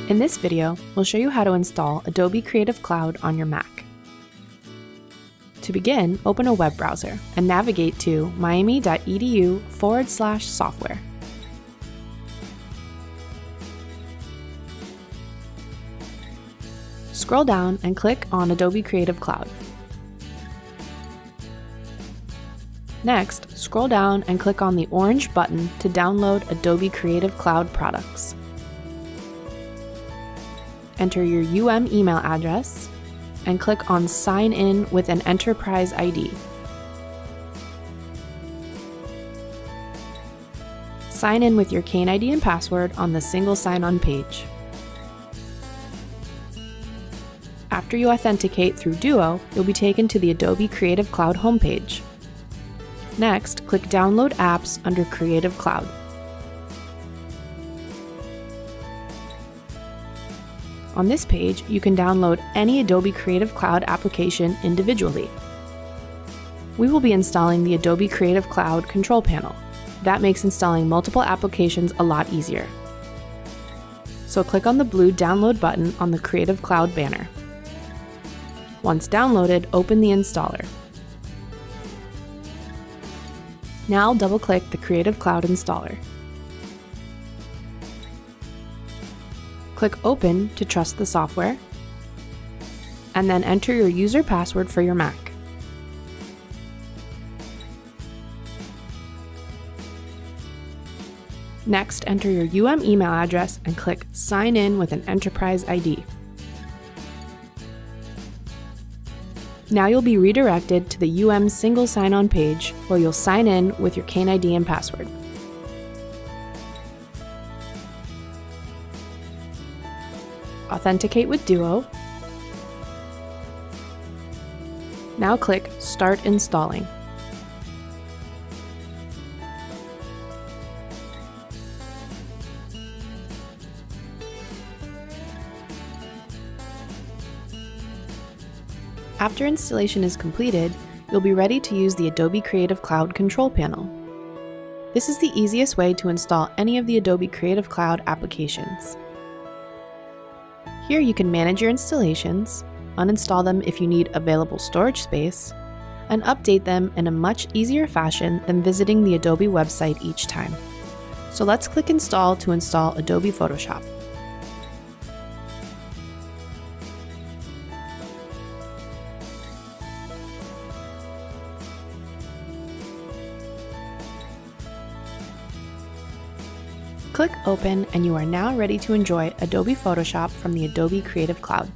In this video, we'll show you how to install Adobe Creative Cloud on your Mac. To begin, open a web browser and navigate to miami.edu/software. Scroll down and click on Adobe Creative Cloud. Next, scroll down and click on the orange button to download Adobe Creative Cloud products. Enter your email address and click on Sign In with an Enterprise ID. Sign in with your Kane ID and password on the single sign-on page. After you authenticate through Duo, you'll be taken to the Adobe Creative Cloud homepage. Next, click Download Apps under Creative Cloud. On this page, you can download any Adobe Creative Cloud application individually. We will be installing the Adobe Creative Cloud control panel. That makes installing multiple applications a lot easier. So click on the blue Download button on the Creative Cloud banner. Once downloaded, open the installer. Now double-click the Creative Cloud installer. Click Open to trust the software, and then enter your user password for your Mac. Next, enter your email address and click Sign In with an Enterprise ID. Now you'll be redirected to the single sign-on page where you'll sign in with your Kane ID and password. Authenticate with Duo. Now click Start Installing. After installation is completed, you'll be ready to use the Adobe Creative Cloud control panel. This is the easiest way to install any of the Adobe Creative Cloud applications. Here you can manage your installations, uninstall them if you need available storage space, and update them in a much easier fashion than visiting the Adobe website each time. So let's click Install to install Adobe Photoshop. Click Open and you are now ready to enjoy Adobe Photoshop from the Adobe Creative Cloud.